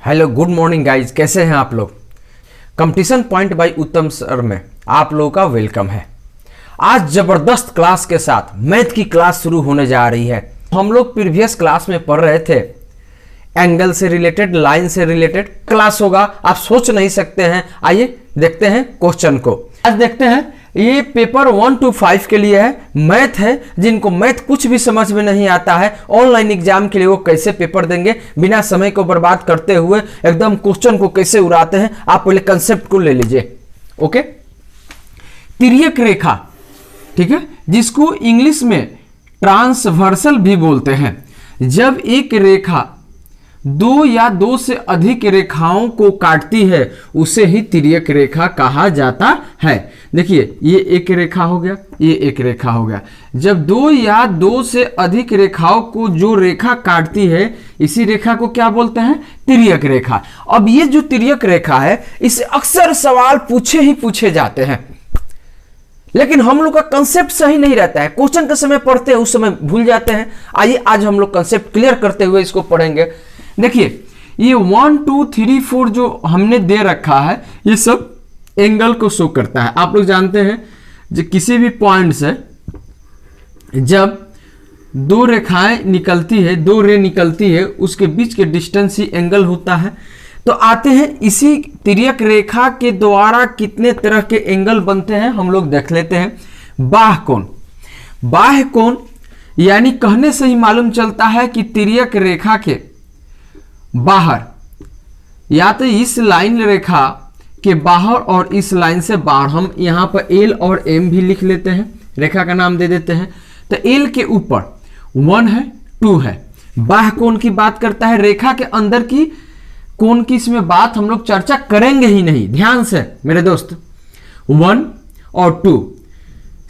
Hello good morning guys, कैसे हैं आप लोग। कंपटीशन पॉइंट बाय उत्तम सर में आप लोगों का वेलकम है। आज जबरदस्त क्लास के साथ मैथ की क्लास शुरू होने जा रही है। हम लोग प्रीवियस क्लास में पढ़ रहे थे एंगल से रिलेटेड, लाइन से रिलेटेड क्लास होगा, आप सोच नहीं सकते हैं। आइए देखते हैं क्वेश्चन को। आज देखते हैं, ये पेपर 1 to 5 के लिए है, मैथ है। जिनको मैथ कुछ भी समझ में नहीं आता है ऑनलाइन एग्जाम के लिए वो कैसे पेपर देंगे, बिना समय को बर्बाद करते हुए एकदम क्वेश्चन को कैसे उड़ाते हैं। आप पहले कंसेप्ट को ले लीजिए। ओके, तिर्यक रेखा, ठीक है, जिसको इंग्लिश में ट्रांसवर्सल भी बोलते हैं। जब एक रेखा दो या दो से अधिक रेखाओं को काटती है उसे ही तिर्यक रेखा कहा जाता है। देखिए, ये एक रेखा हो गया, ये एक रेखा हो गया। जब दो या दो से अधिक रेखाओं को जो रेखा काटती है इसी रेखा को क्या बोलते हैं, तिर्यक रेखा। अब ये जो तिर्यक रेखा है इससे अक्सर सवाल पूछे ही पूछे जाते हैं, लेकिन हम लोग का कंसेप्ट सही नहीं रहता है। क्वेश्चन के समय पढ़ते हैं उस समय भूल जाते हैं। आइए आज हम लोग कंसेप्ट क्लियर करते हुए इसको पढ़ेंगे। देखिए, ये 1 2 3 4 जो हमने दे रखा है ये सब एंगल को शो करता है। आप लोग जानते हैं जो किसी भी पॉइंट से जब दो रेखाएं निकलती है, दो रे निकलती है, उसके बीच के डिस्टेंस ही एंगल होता है। तो आते हैं इसी तिर्यक रेखा के द्वारा कितने तरह के एंगल बनते हैं हम लोग देख लेते हैं। बाह्य कोण, बाह्य कोण यानी कहने से ही मालूम चलता है कि तिर्यक रेखा के बाहर, या तो इस लाइन रेखा के बाहर और इस लाइन से बाहर, हम यहां पर एल और एम भी लिख लेते हैं, रेखा का नाम दे देते हैं। तो एल के ऊपर 1 है, 2 है। बाह्य कोण की बात करता है, रेखा के अंदर की कोण की इसमें बात हम लोग चर्चा करेंगे ही नहीं, ध्यान से मेरे दोस्त। 1 और 2,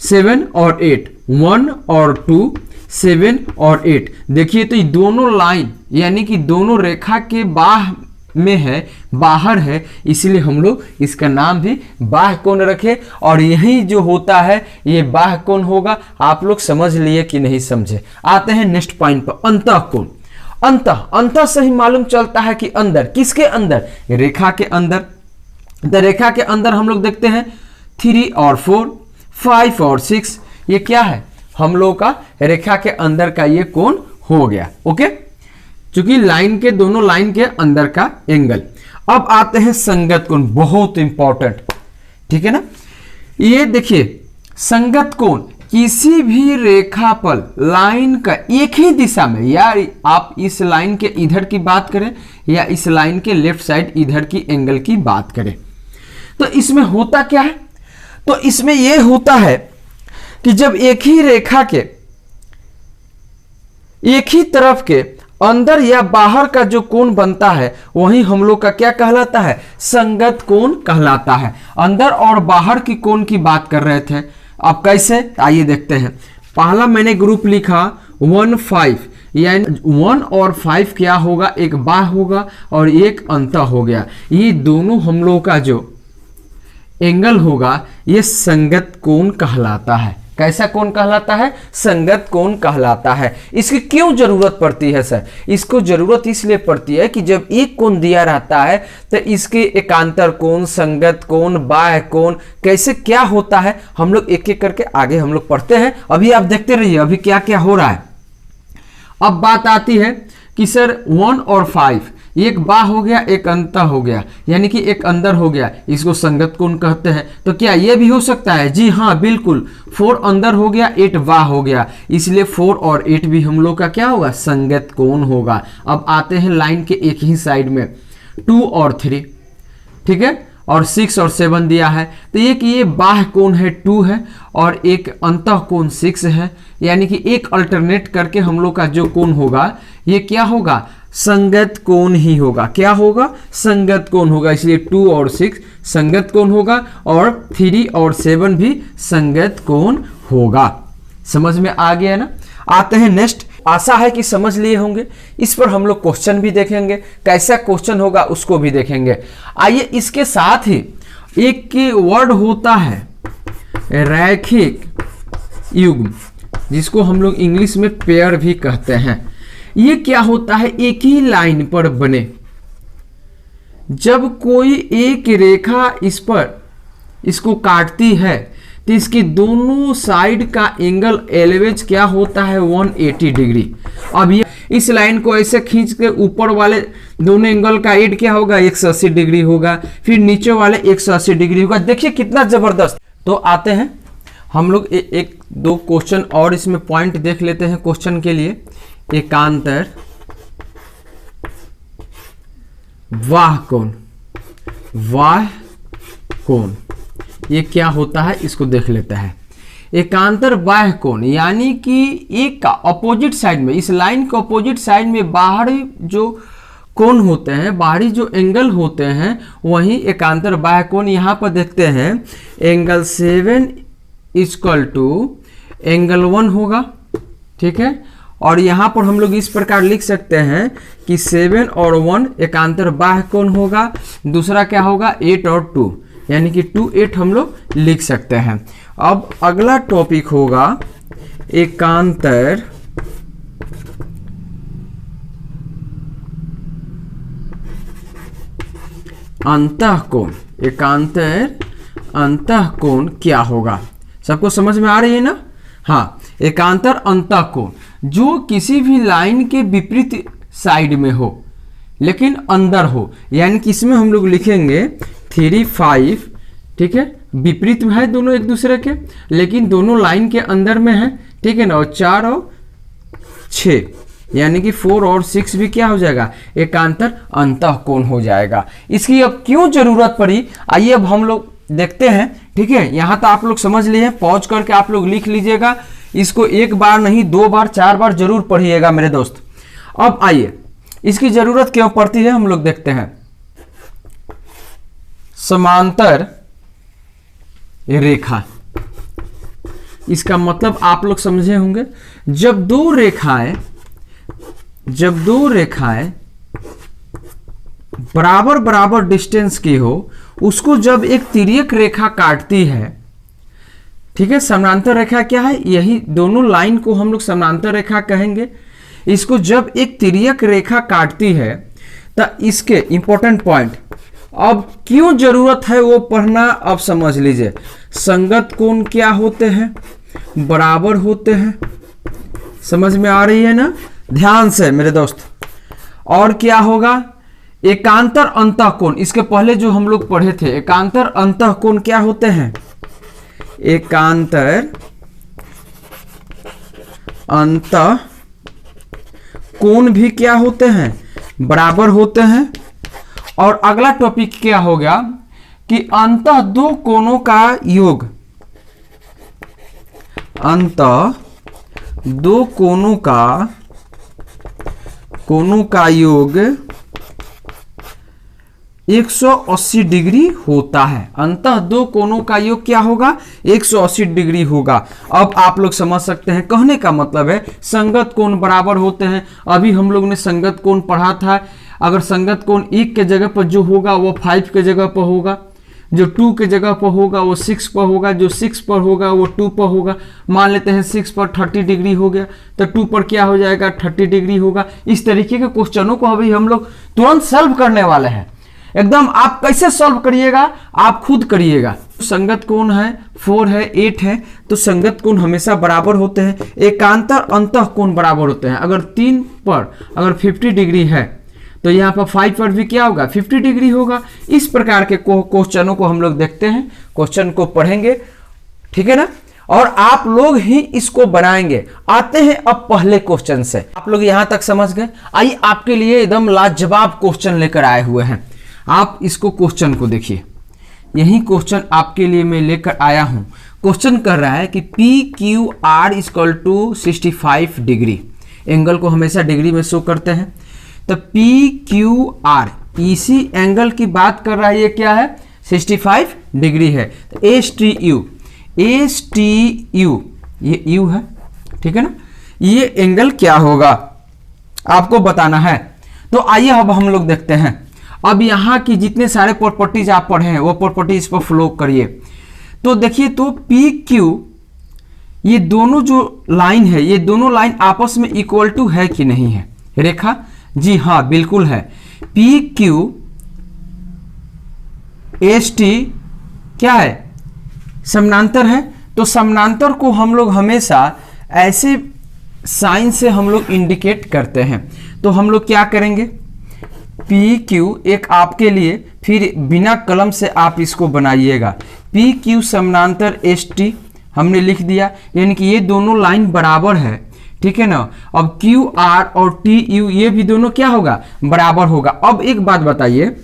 7 और 8, 1 और 2, 7 और 8। देखिए, तो ये दोनों लाइन यानी कि दोनों रेखा के बाह्य में है, बाहर है, इसलिए हम लोग इसका नाम भी बाह्य कोण रखे। और यही जो होता है ये बाह्य कोण होगा। आप लोग समझ लिए कि नहीं समझे। आते हैं नेक्स्ट पॉइंट पर, अंतः कोण। अंतः से ही मालूम चलता है कि अंदर, किसके अंदर, रेखा के अंदर। तो रेखा के अंदर हम लोग देखते हैं 3 और 4, 5 और 6, ये क्या है, हम लोग का रेखा के अंदर का ये कोण हो गया। ओके, क्योंकि लाइन के, दोनों लाइन के अंदर का एंगल। अब आते हैं संगत कोण, बहुत इंपॉर्टेंट, ठीक है ना। ये देखिए, संगत कोण किसी भी रेखा पर लाइन का एक ही दिशा में, या आप इस लाइन के इधर की बात करें या इस लाइन के लेफ्ट साइड इधर की एंगल की बात करें, तो इसमें होता क्या है, तो इसमें यह होता है कि जब एक ही रेखा के एक ही तरफ के अंदर या बाहर का जो कोण बनता है वही हम लोग का क्या कहलाता है, संगत कोण कहलाता है। अंदर और बाहर की कोण की बात कर रहे थे, अब कैसे, आइए देखते हैं। पहला मैंने ग्रुप लिखा 1 5, यानी 1 और 5 क्या होगा, एक बाह्य होगा और एक अंतः हो गया। ये दोनों हम लोग का जो एंगल होगा ये संगत कोण कहलाता है। कैसा कोण कहलाता है, संगत कोण कहलाता है। इसकी क्यों जरूरत पड़ती है सर, इसको जरूरत इसलिए पड़ती है कि जब एक कोण दिया रहता है तो इसके एकांतर कोण, संगत कोण, बाह्य कोण कैसे क्या होता है हम लोग एक एक करके आगे हम लोग पढ़ते हैं। अभी आप देखते रहिए अभी क्या क्या हो रहा है। अब बात आती है कि सर 1 और 5, एक बाह्य हो गया, एक अंतः हो गया, यानी कि एक अंदर हो गया, इसको संगत कोण कहते हैं। तो क्या ये भी हो सकता है, जी हाँ बिल्कुल। 4 अंदर हो गया, 8 बाह्य हो गया, इसलिए 4 और 8 भी हम लोग का क्या होगा, संगत कोण होगा। अब आते हैं लाइन के एक ही साइड में 2 और 3, ठीक है, और 6 और 7 दिया है, तो एक ये बाह्य कोण है 2 है और एक अंतः कोण 6 है, यानी कि एक अल्टरनेट करके हम लोग का जो कोण होगा ये क्या होगा, संगत कोण ही होगा। क्या होगा, संगत कोण होगा, इसलिए 2 और 6 संगत कोण होगा और 3 और 7 भी संगत कोण होगा। समझ में आ गया ना। आते हैं नेक्स्ट, आशा है कि समझ लिए होंगे। इस पर हम लोग क्वेश्चन भी देखेंगे, कैसा क्वेश्चन होगा उसको भी देखेंगे। आइए, इसके साथ ही एक वर्ड होता है रैखिक युग्म, जिसको हम लोग इंग्लिश में पेयर भी कहते हैं। ये क्या होता है, एक ही लाइन पर बने जब कोई एक रेखा इस पर इसको काटती है तो इसकी दोनों साइड का एंगल एलवेज क्या होता है 180 डिग्री। अब ये इस लाइन को ऐसे खींच के ऊपर वाले दोनों एंगल का एड क्या होगा 180 डिग्री होगा, फिर नीचे वाले 180 डिग्री होगा। देखिए कितना जबरदस्त। तो आते हैं हम लोग एक दो क्वेश्चन और इसमें पॉइंट देख लेते हैं क्वेश्चन के लिए। एकांतर वाह कोण ये क्या होता है इसको देख लेते हैं। एकांतर बाह्य कोण यानी कि एक का अपोजिट साइड में, इस लाइन के अपोजिट साइड में बाहरी जो कोण होते हैं, बाहरी जो एंगल होते हैं वही एकांतर बाह्य कोण। यहाँ पर देखते हैं एंगल 7 इक्वल टू एंगल 1 होगा, ठीक है। और यहाँ पर हम लोग इस प्रकार लिख सकते हैं कि 7 और 1 एकांतर बाह्य कोण होगा। दूसरा क्या होगा 8 और 2 यानी कि 2 8 हम लोग लिख सकते हैं। अब अगला टॉपिक होगा एकांतर अंतःकोण। एकांतर अंतःकोण क्या होगा, सबको समझ में आ रही है ना। हाँ, एकांतर अंतःकोण जो किसी भी लाइन के विपरीत साइड में हो लेकिन अंदर हो, यानी कि इसमें हम लोग लिखेंगे 3 5, ठीक है, विपरीत में है दोनों एक दूसरे के लेकिन दोनों लाइन के अंदर में है, ठीक है ना। और 4 और 6 यानी कि 4 और 6 भी क्या हो जाएगा एकांतर अंतःकोण हो जाएगा। इसकी अब क्यों जरूरत पड़ी आइए अब हम लोग देखते हैं, ठीक है। यहां तो आप लोग समझ लिए, पॉज करके आप लोग लिख लीजिएगा। इसको एक बार नहीं 2 बार 4 बार जरूर पढ़िएगा मेरे दोस्त। अब आइए इसकी जरूरत क्यों पड़ती है हम लोग देखते हैं। समांतर रेखा, इसका मतलब आप लोग समझे होंगे, जब दो रेखाएं बराबर बराबर डिस्टेंस की हो उसको जब एक तिर्यक रेखा काटती है, ठीक है। समांतर रेखा क्या है, यही दोनों लाइन को हम लोग समांतर रेखा कहेंगे। इसको जब एक तिर्यक रेखा काटती है तो इसके इंपॉर्टेंट पॉइंट अब क्यों जरूरत है वो पढ़ना, अब समझ लीजिए। संगत कोण क्या होते हैं, बराबर होते हैं, समझ में आ रही है ना, ध्यान से मेरे दोस्त। और क्या होगा एकांतर अंतःकोण, इसके पहले जो हम लोग पढ़े थे एकांतर अंतःकोण क्या होते हैं, एकांतर अंतःकोण भी क्या होते हैं बराबर होते हैं। और अगला टॉपिक क्या हो गया कि अंतः दो कोणों का योग, अंतः दो कोणों का योग 180 डिग्री होता है। अंतः दो कोणों का योग क्या होगा 180 डिग्री होगा। अब आप लोग समझ सकते हैं, कहने का मतलब है संगत कोण बराबर होते हैं। अभी हम लोग ने संगत कोण पढ़ा था, अगर संगत कोण 1 के जगह पर जो होगा वो 5 के जगह पर होगा, जो 2 के जगह पर होगा वो 6 पर होगा, जो 6 पर होगा वो 2 पर होगा। मान लेते हैं 6 पर 30 डिग्री हो गया तो 2 पर क्या हो जाएगा 30 डिग्री होगा। इस तरीके के क्वेश्चनों को अभी हम लोग तुरंत सॉल्व करने वाले हैं। एकदम आप कैसे सॉल्व करिएगा आप खुद करिएगा। संगत कोण है 4 है 8 है तो संगत कोण हमेशा बराबर होते हैं। एकांतर अंतःकोण बराबर होते हैं। अगर 3 पर अगर 50 डिग्री है तो यहाँ पर 5 पर भी क्या होगा 50 डिग्री होगा। इस प्रकार के क्वेश्चनों को हम लोग देखते हैं, क्वेश्चन को पढ़ेंगे, ठीक है ना, और आप लोग ही इसको बनाएंगे। आते हैं अब पहले क्वेश्चन से। आप लोग यहां तक समझ गए, आइए आपके लिए एकदम लाजवाब क्वेश्चन लेकर आए हुए हैं। आप इसको क्वेश्चन को देखिए, यही क्वेश्चन आपके लिए मैं लेकर आया हूं। क्वेश्चन कर रहा है कि P Q R equal to 65 degree, angle को हमेशा डिग्री में शो करते हैं। तो पी क्यू आर इसी एंगल की बात कर रहा है, ये क्या है 65 डिग्री है। तो एस टी यू ये यू है, ठीक है ना, ये एंगल क्या होगा आपको बताना है। तो आइए अब हम लोग देखते हैं। अब यहाँ की जितने सारे प्रॉपर्टीज आप पढ़े हैं वो प्रॉपर्टीज पर फ्लो करिए। तो देखिए, तो पी क्यू ये दोनों जो लाइन है, ये दोनों लाइन आपस में इक्वल टू है कि नहीं है रेखा? जी हाँ, बिल्कुल है। पी क्यू एस टी क्या है, समानांतर है। तो समानांतर को हम लोग हमेशा ऐसे साइन से हम लोग इंडिकेट करते हैं। तो हम लोग क्या करेंगे, पी क्यू एक आपके लिए, फिर बिना कलम से आप इसको बनाइएगा, पी क्यू समानांतर एस टी हमने लिख दिया, यानी कि ये दोनों लाइन बराबर है, ठीक है ना। अब क्यू आर और टी यू ये भी दोनों क्या होगा, बराबर होगा। अब एक बात बताइए,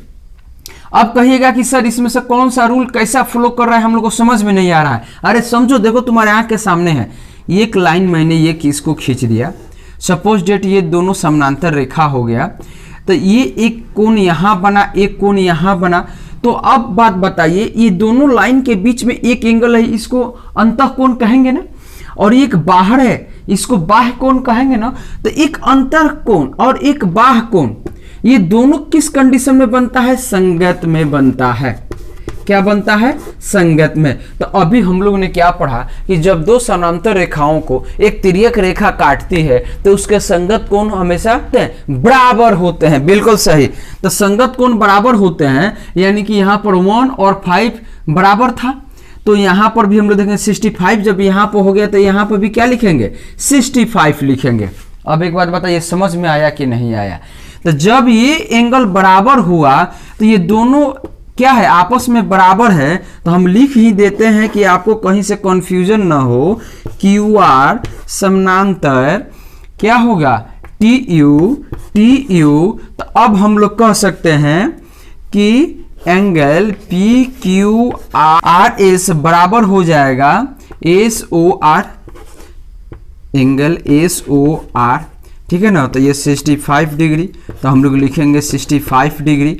अब कहिएगा कि सर इसमें से कौन सा रूल कैसा फ्लो कर रहा है, हम लोग को समझ में नहीं आ रहा है। अरे समझो, देखो तुम्हारे आंख के सामने है, एक लाइन मैंने ये किसको खींच दिया, सपोज डेट ये दोनों समानांतर रेखा हो गया, तो ये एक कोण यहां बना, एक कोण यहां बना। तो अब बात बताइए, ये दोनों लाइन के बीच में एक एंगल है, इसको अंतः कोण कहेंगे ना, और एक बाहर है, इसको बाह्य कोण कहेंगे ना। तो एक अंतर कोण और एक बाह्य कोण, ये दोनों किस कंडीशन में बनता है, संगत में बनता है। क्या बनता है, संगत में। तो अभी हम लोग ने क्या पढ़ा कि जब दो समानांतर रेखाओं को एक तिर्यक रेखा काटती है तो उसके संगत कोण हमेशा बराबर होते हैं। बिल्कुल सही। तो संगत कोण बराबर होते हैं, यानी कि यहाँ पर 1 और 5 बराबर था, तो यहाँ पर भी हम लोग देखेंगे 65, जब यहाँ पर हो गया तो यहाँ पर भी क्या लिखेंगे, 65 लिखेंगे। अब एक बात बताइए, समझ में आया कि नहीं आया। तो जब ये एंगल बराबर हुआ तो ये दोनों क्या है, आपस में बराबर है, तो हम लिख ही देते हैं कि आपको कहीं से कंफ्यूजन ना हो। क्यू आर समानांतर क्या होगा, टी यू। तो अब हम लोग कह सकते हैं कि angle P Q R S बराबर हो जाएगा S O R, angle S O R, ठीक है ना। तो ये 65 डिग्री, तो हम लोग लिखेंगे 65 डिग्री।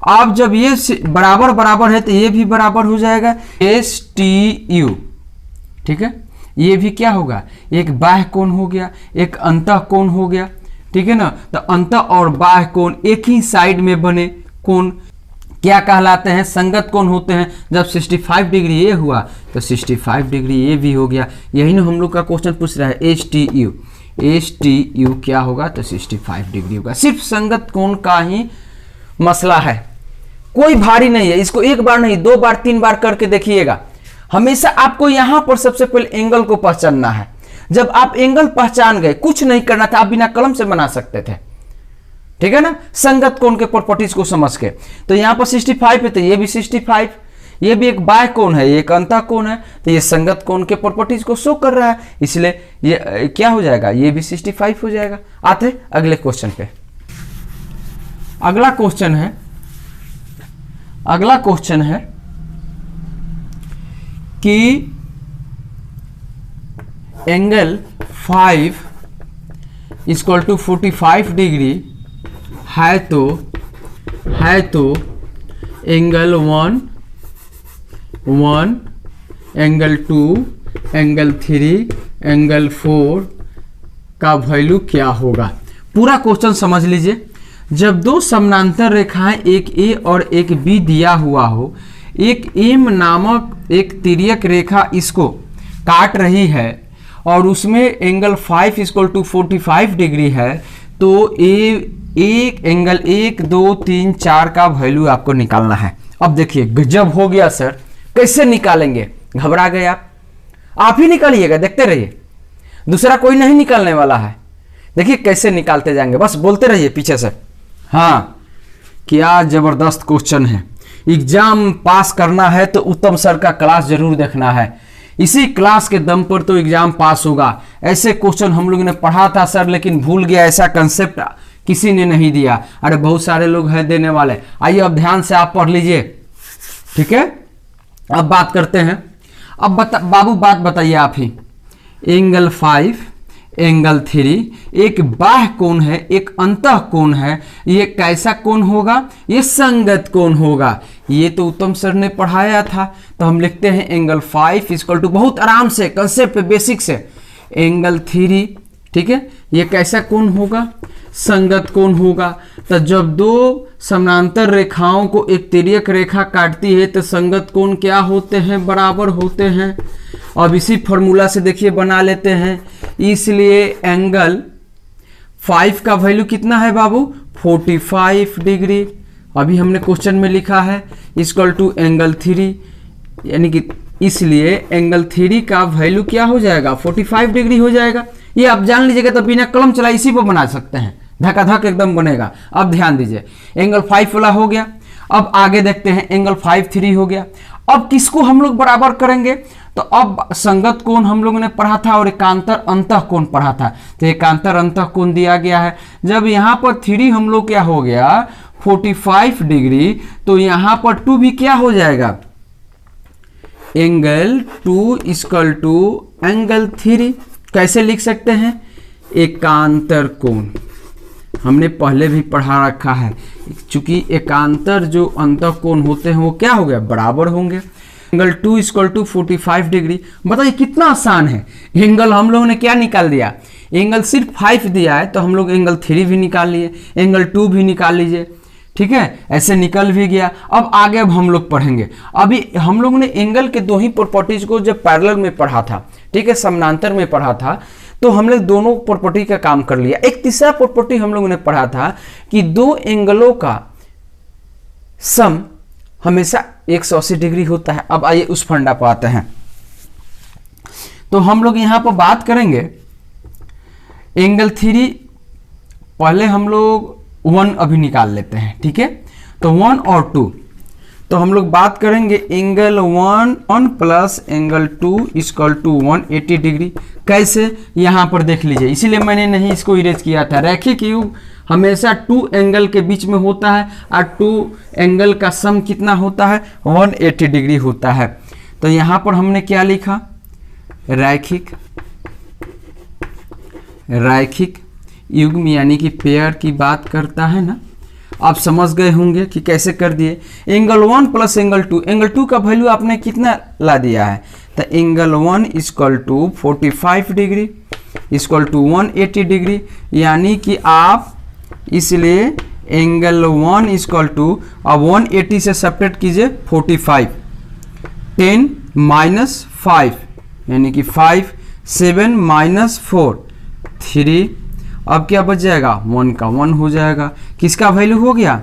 अब जब ये बराबर बराबर है तो ये भी बराबर हो जाएगा एस टी यू, ठीक है। ये भी क्या होगा, एक बाह्य कोण हो गया, एक अंतः कोण हो गया, ठीक है ना। तो अंतः और बाह्य कोण एक ही साइड में बने कोण क्या कहलाते हैं, संगत कोण होते हैं। जब 65 डिग्री ये हुआ तो 65 डिग्री ये भी हो गया। यही ना हम लोग का क्वेश्चन पूछ रहा है, एस टी यू क्या होगा, तो 65 डिग्री होगा। सिर्फ संगत कोण का ही मसला है, कोई भारी नहीं है। इसको एक बार नहीं, 2 बार 3 बार करके देखिएगा। हमेशा आपको यहां पर सबसे पहले एंगल को पहचानना है। जब आप एंगल पहचान गए, कुछ नहीं करना था, आप बिना कलम से बना सकते थे, ठीक है ना, संगत कोण के प्रॉपर्टीज को समझ के। तो यहां पर 65 है तो ये भी 65, ये भी एक बाह्य कोण है, एक अंतः कोण है, तो ये संगत कोण के प्रॉपर्टीज को शो कर रहा है, इसलिए ये क्या हो जाएगा, ये भी 65 हो जाएगा। आते हैं अगले क्वेश्चन पे। अगला क्वेश्चन है कि एंगल 5 इक्वल टू 45 डिग्री है तो एंगल 1, एंगल 2, एंगल 3, एंगल 4 का वैल्यू क्या होगा। पूरा क्वेश्चन समझ लीजिए। जब दो समानांतर रेखाएं एक ए और एक बी दिया हुआ हो, एक एम नामक एक तिर्यक रेखा इसको काट रही है और उसमें एंगल 5 इक्वल टू 45 डिग्री है, तो एक एंगल 1, 2, 3, 4 का वैल्यू आपको निकालना है। अब देखिए गजब हो गया सर, कैसे निकालेंगे, घबरा गए आप ही निकालिएगा, देखते रहिए, दूसरा कोई नहीं निकालने वाला है। देखिए कैसे निकालते जाएंगे, बस बोलते रहिए पीछे से। हाँ, क्या जबरदस्त क्वेश्चन है। एग्जाम पास करना है तो उत्तम सर का क्लास जरूर देखना है, इसी क्लास के दम पर तो एग्जाम पास होगा। ऐसे क्वेश्चन हम लोग ने पढ़ा था सर, लेकिन भूल गया, ऐसा कंसेप्ट किसी ने नहीं दिया। अरे बहुत सारे लोग हैं देने वाले। आइए अब ध्यान से आप पढ़ लीजिए, ठीक है। अब बात करते हैं। अब बाबू बात बताइए आप ही। एंगल 5, एंगल 3 एक बाह्य कोण है, एक अंतः कोण है। ये कैसा कोण होगा, ये संगत कोण होगा। ये तो उत्तम सर ने पढ़ाया था। तो हम लिखते हैं एंगल 5 इक्वल टू, बहुत आराम से कंसेप्ट बेसिक से, एंगल 3, ठीक है। ये कैसा कोण होगा, संगत कोण होगा। तो जब दो समानांतर रेखाओं को एक तिर्यक रेखा काटती है तो संगत कोण क्या होते हैं, बराबर होते हैं। अब इसी फॉर्मूला से देखिए बना लेते हैं। इसलिए एंगल 5 का वैल्यू कितना है बाबू, 45 डिग्री, अभी हमने क्वेश्चन में लिखा है इक्वल टू एंगल 3, यानी कि इसलिए एंगल 3 का वैल्यू क्या हो जाएगा 45 डिग्री हो जाएगा। ये आप जान लीजिएगा, तो बिना कलम चला इसी पर बना सकते हैं, धकाधक एकदम बनेगा। अब ध्यान दीजिए, एंगल 5 वाला हो गया। अब आगे देखते हैं, एंगल 5 3 हो गया। अब किसको हम लोग बराबर करेंगे, तो अब संगत कोण हम लोगों ने पढ़ा था और एकांतर अंतः कोण पढ़ा था। तो एकांतर अंतः कोण दिया गया है। जब यहाँ पर 3 हम लोग क्या हो गया 45 डिग्री, तो यहाँ पर 2 भी क्या हो जाएगा, एंगल 2 इक्वल टू एंगल 3। कैसे लिख सकते हैं, एकांतर कोण हमने पहले भी पढ़ा रखा है, चूंकि एकांतर जो अंतः कोण होते हैं वो क्या हो गया, बराबर होंगे। Angle 2 equal to 45 degree. बताइए कितना आसान है। एंगल हम लोगों ने क्या निकाल दिया, एंगल सिर्फ 5 दिया है, तो हम लोग एंगल 3 भी निकाल लिए, एंगल 2 भी निकाल लीजिए, ठीक है, ऐसे निकल भी गया। अब आगे अब हम लोग पढ़ेंगे। अभी हम लोग ने एंगल के दो ही प्रॉपर्टीज को जब पैरेलल में पढ़ा था, ठीक है, समानांतर में पढ़ा था, तो हमने दोनों प्रॉपर्टी का काम कर लिया। एक तीसरा प्रॉपर्टी हम लोगों ने पढ़ा था कि दो एंगलों का सम हमेशा 180 डिग्री होता है। अब आइए उस फंडा पर आते हैं। तो हम लोग यहां पर बात करेंगे एंगल 3, पहले हम लोग 1 अभी निकाल लेते हैं, ठीक है। तो 1 और 2, तो हम लोग बात करेंगे angle 1 plus angle 2 equal to 180 degree. कैसे, यहां पर देख लीजिए, इसीलिए मैंने नहीं इसको इरेज किया था। रैखिक युग हमेशा 2 एंगल के बीच में होता है और 2 एंगल का सम कितना होता है 180 डिग्री होता है। तो यहां पर हमने क्या लिखा, रैखिक युग्म यानी कि पेयर की बात करता है ना। आप समझ गए होंगे कि कैसे कर दिए। एंगल 1 प्लस एंगल 2, एंगल 2 का वैल्यू आपने कितना ला दिया है, तो angle 1 equal to 45 degree equal to 180 degree, यानी कि आप इसलिए एंगल 1 इक्वल टू, अब 180 से सेपरेट कीजिए 45, 10 माइनस 5 यानी कि 5, 7 माइनस 4 3, अब क्या बच जाएगा 1 का 1 हो जाएगा। किसका वैल्यू हो गया,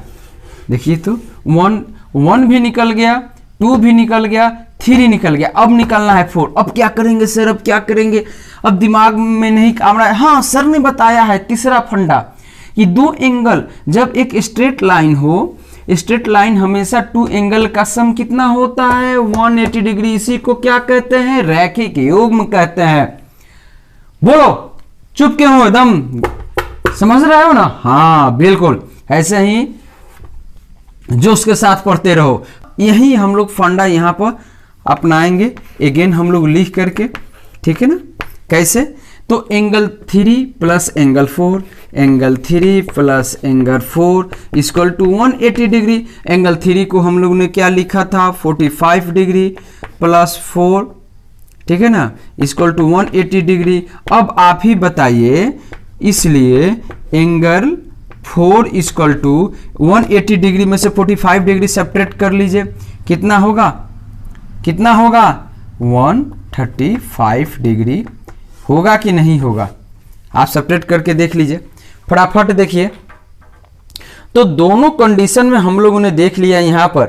देखिए तो 1 भी निकल गया, 2 भी निकल गया, 3 निकल गया। अब निकलना है 4। अब क्या करेंगे सर, अब क्या करेंगे, अब दिमाग में नहीं काम रहा है। हाँ, सर ने बताया है तीसरा फंडा कि दो एंगल जब एक स्ट्रेट लाइन हो, स्ट्रेट लाइन हमेशा 2 एंगल का सम कितना होता है 180 डिग्री। इसी को क्या कहते हैं, रैखिक युग्म कहते हैं। बोलो, चुप क्यों हो, एकदम समझ रहे हो ना। हाँ बिल्कुल, ऐसे ही जोश के साथ पढ़ते रहो। यही हम लोग फंडा यहाँ पर अपनाएंगे अगेन हम लोग लिख करके, ठीक है ना। कैसे, तो angle 3 plus angle 4, angle 3 plus angle 4 equal to 180 degree. Angle 3 को हम लोग ने क्या लिखा था 45 डिग्री प्लस 4, ठीक है ना, इक्वल टू 180 डिग्री। अब आप ही बताइए, इसलिए एंगल 4 इक्वल टू 180 डिग्री में से 45 डिग्री सेपरेट कर लीजिए, कितना होगा, कितना होगा 135 डिग्री होगा कि नहीं होगा। आप सेपरेट करके देख लीजिए, फटाफट देखिए। तो दोनों कंडीशन में हम लोगों ने देख लिया यहां पर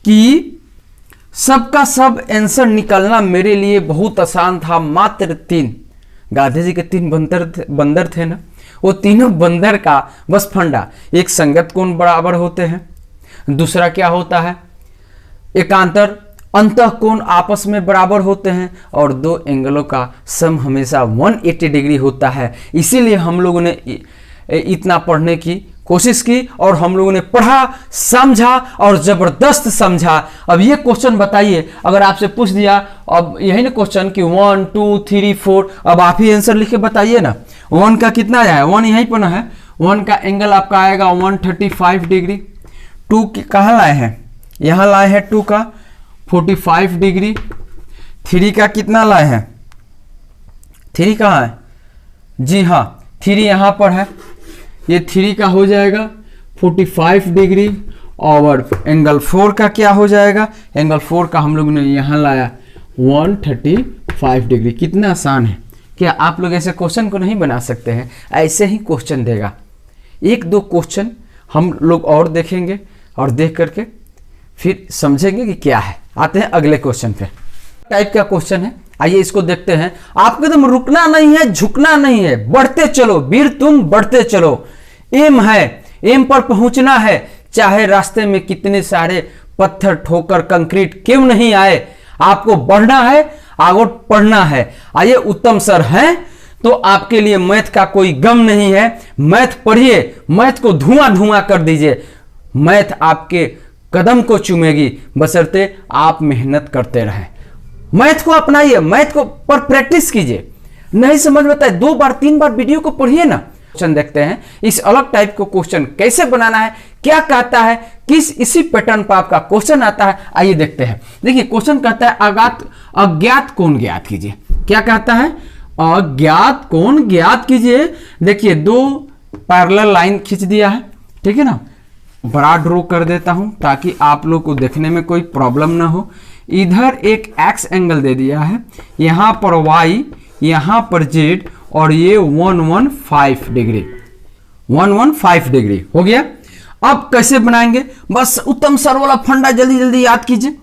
कि सबका सब आंसर निकालना मेरे लिए बहुत आसान था। मात्र 3 गांधी जी के 3 बंदर थे ना, वो तीनों बंदर का बस फंडा, एक संगत कोण बराबर होते हैं, दूसरा क्या होता है एकांतर अंतः कोण आपस में बराबर होते हैं, और दो एंगलों का सम हमेशा 180 डिग्री होता है। इसीलिए हम लोगों ने इतना पढ़ने की कोशिश की और हम लोगों ने पढ़ा, समझा और जबरदस्त समझा। अब ये क्वेश्चन बताइए, अगर आपसे पूछ दिया अब यही ना क्वेश्चन कि 1 2 3 4, अब आप ही आंसर लिख के बताइए ना। 1 का कितना आया है, 1 यहीं पर ना है, 1 का एंगल आपका आएगा 135 डिग्री। 2 कहाँ लाए हैं, यहाँ लाए हैं 2 का 45 डिग्री। 3 का कितना लाए हैं, 3 कहाँ है, जी हाँ 3 यहाँ पर है, ये 3 का हो जाएगा 45 डिग्री। और एंगल 4 का क्या हो जाएगा, एंगल 4 का हम लोग ने यहाँ लाया 135 डिग्री। कितना आसान है। क्या आप लोग ऐसे क्वेश्चन को नहीं बना सकते हैं, ऐसे ही क्वेश्चन देगा, 1-2 क्वेश्चन हम लोग और देखेंगे और देख करके फिर समझेंगे कि क्या है। आते हैं अगले क्वेश्चन पे। टाइप का क्वेश्चन है, आइए इसको देखते हैं। आपको एकदम रुकना नहीं है, झुकना नहीं है, बढ़ते चलो वीर, तुम बढ़ते चलो। एम है, एम पर पहुंचना है, चाहे रास्ते में कितने सारे पत्थर, ठोकर, कंक्रीट क्यों नहीं आए, आपको बढ़ना है, आगे पढ़ना है। आइए उत्तम सर हैं तो आपके लिए मैथ का कोई गम नहीं है। मैथ पढ़िए, मैथ को धुआं धुआं कर दीजिए। मैथ आपके कदम को चूमेगी, बशर्ते आप मेहनत करते रहें। मैथ को अपनाइए, मैथ को पर प्रैक्टिस कीजिए। नहीं समझ में आता है 2 बार 3 बार वीडियो को पढ़िए ना। क्वेश्चन देखते हैं, इस अलग टाइप को क्वेश्चन कैसे बनाना है, क्या कहता है, किस इसी पैटर्न पर आपका क्वेश्चन आता है। आइए देखते हैं। देखिए क्वेश्चन कहता है अज्ञात कोण ज्ञात कीजिए। क्या कहता है? अज्ञात कोण ज्ञात कीजिए। देखिए 2 पैरेलल लाइन खींच दिया है, ठीक है ना। बड़ा ड्रॉ कर देता हूं ताकि आप लोग को देखने में कोई प्रॉब्लम ना हो। इधर एक एक्स एंगल दे दिया है, यहां पर वाई, यहां पर जेड, और ये 115 डिग्री, 115 डिग्री हो गया। अब कैसे बनाएंगे? बस उत्तम सर वाला फंडा जल्दी जल्दी याद कीजिए।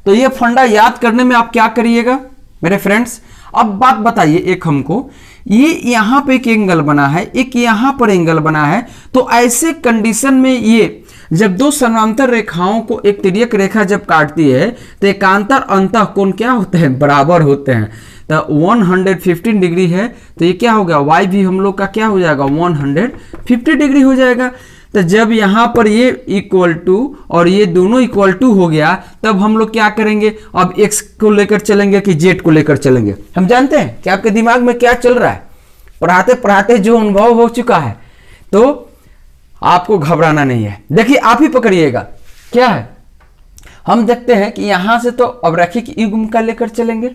तो ये फंडा याद करने में आप क्या करिएगा मेरे फ्रेंड्स? अब बात बताइए एक हमको, ये यहां पे एक एंगल बना है, एक यहां पर एंगल बना है। तो ऐसे कंडीशन में ये जब 2 समांतर रेखाओं को एक तिर्यक रेखा जब काटती है तो एकांतर अंतः कोण क्या होते हैं? बराबर होते हैं। तो 115 डिग्री है तो ये क्या होगा? y भी हम लोग का क्या हो जाएगा? 150 डिग्री हो जाएगा। तो जब यहां पर ये इक्वल टू और ये दोनों इक्वल टू हो गया, तब हम लोग क्या करेंगे? अब x को लेकर चलेंगे कि z को लेकर चलेंगे? हम जानते हैं कि आपके दिमाग में क्या चल रहा है। पढ़ाते पढ़ाते जो अनुभव हो चुका है, तो आपको घबराना नहीं है। देखिए आप ही पकड़िएगा क्या है। हम देखते हैं कि यहां से तो अब रैखिक युग्म का लेकर चलेंगे,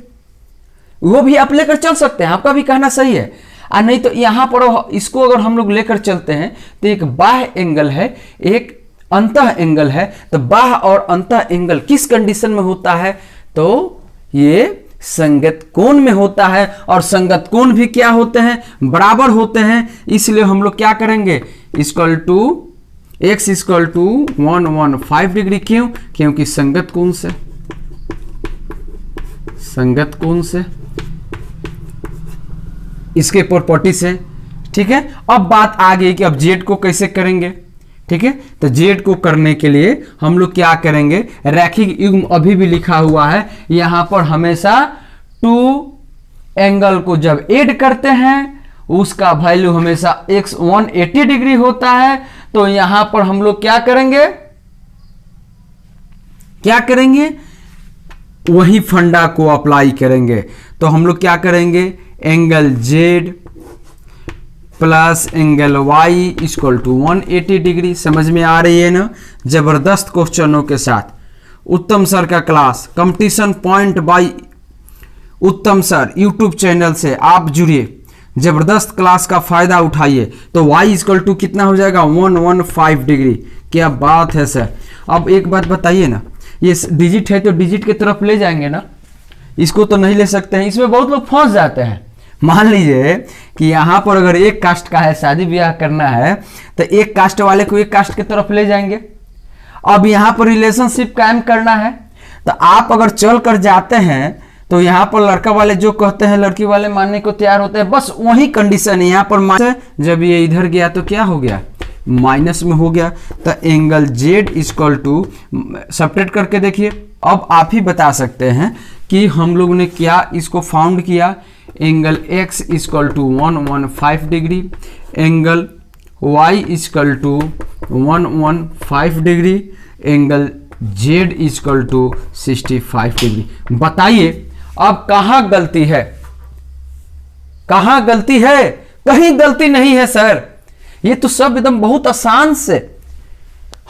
वो भी आप लेकर चल सकते हैं, आपका भी कहना सही है। और नहीं तो यहां पर इसको अगर हम लोग लेकर चलते हैं तो एक बाह्य एंगल है, एक अंतः एंगल है। तो बाह्य और अंतः एंगल किस कंडीशन में होता है? तो ये संगत कोण में होता है, और संगत कोण भी क्या होते हैं? बराबर होते हैं। इसलिए हम लोग क्या करेंगे? Equal to x equal to 115 degree. क्यों? क्योंकि संगत कोण से, संगत कोण से, इसके प्रॉपर्टी से, ठीक है। अब बात आ गई कि अब z को कैसे करेंगे, ठीक है। तो z को करने के लिए हम लोग क्या करेंगे? रैखिक युग्म अभी भी लिखा हुआ है, यहां पर हमेशा 2 एंगल को जब ऐड करते हैं उसका वैल्यू हमेशा x 180 डिग्री होता है। तो यहां पर हम लोग क्या करेंगे? क्या करेंगे? वही फंडा को अप्लाई करेंगे। तो हम लोग क्या करेंगे? Angle z plus angle y equal to 180 degree. समझ में आ रही है ना? जबरदस्त क्वेश्चनों के साथ उत्तम सर का क्लास कंपटीशन पॉइंट बाय उत्तम सर यूट्यूब चैनल से आप जुड़िए, जबरदस्त क्लास का फायदा उठाइए। तो y इक्वल टू कितना हो जाएगा? 115 डिग्री। क्या बात है सर। अब एक बात बताइए ना, ये डिजिट है तो डिजिट की तरफ ले जाएंगे ना, इसको तो नहीं ले सकते हैं। इसमें बहुत लोग फंस जाते हैं। मान लीजिए कि यहां पर अगर एक कास्ट का है, शादी ब्याह करना है, तो एक कास्ट वाले को एक कास्ट की तरफ ले जाएंगे। अब यहां पर रिलेशनशिप कायम करना है, तो आप अगर चल कर जाते हैं तो यहां पर लड़का वाले जो कहते हैं लड़की वाले मानने को तैयार होते हैं। बस वही कंडीशन है। यहां पर जब ये इधर गया तो क्या हो गया? माइनस में हो गया। तो angle z equal to subtract करके देखिए। अब आप ही बता सकते हैं कि हम लोग ने क्या इसको फाउंड किया। Angle x equal to 115 degree, angle y equal to 115 degree, angle z equal to 65 degree. बताइए अब कहां गलती है? कहां गलती है? कहीं गलती नहीं है सर। ये तो सब एकदम बहुत आसान से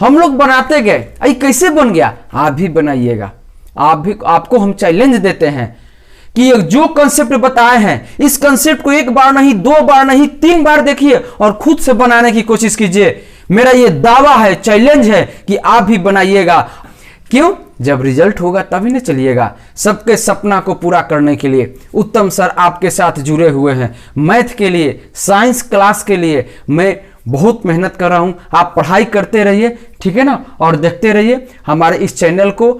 हम लोग बनाते गए। अरे कैसे बन गया? आप भी बनाइएगा। आप भी, आपको हम चैलेंज देते हैं कि जो कंसेप्ट बताए हैं इस कंसेप्ट को 1 बार नहीं 2 बार नहीं 3 बार देखिए और खुद से बनाने की कोशिश कीजिए। मेरा ये दावा है, चैलेंज है कि आप भी बनाइएगा। क्यों? जब रिजल्ट होगा तभी ना चलिएगा। सबके सपना को पूरा करने के लिए उत्तम सर आपके साथ जुड़े हुए हैं। मैथ के लिए, साइंस क्लास के लिए मैं बहुत मेहनत कर रहा हूं। आप पढ़ाई करते रहिए, ठीक है ना, और देखते रहिए हमारे इस चैनल को।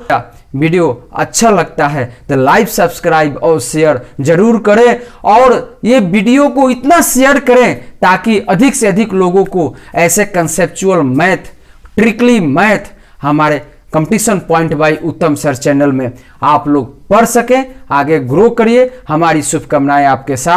वीडियो अच्छा लगता है तो लाइक, सब्सक्राइब और शेयर जरूर करें, और ये वीडियो को इतना शेयर करें ताकि अधिक से अधिक लोगों को ऐसे कंसेप्चुअल मैथ, ट्रिकली मैथ हमारे कंपटीशन पॉइंट बाय उत्तम सर चैनल में आप लोग पढ़ सकें, आगे ग्रो करिए। हमारी शुभकामनाएं आपके साथ।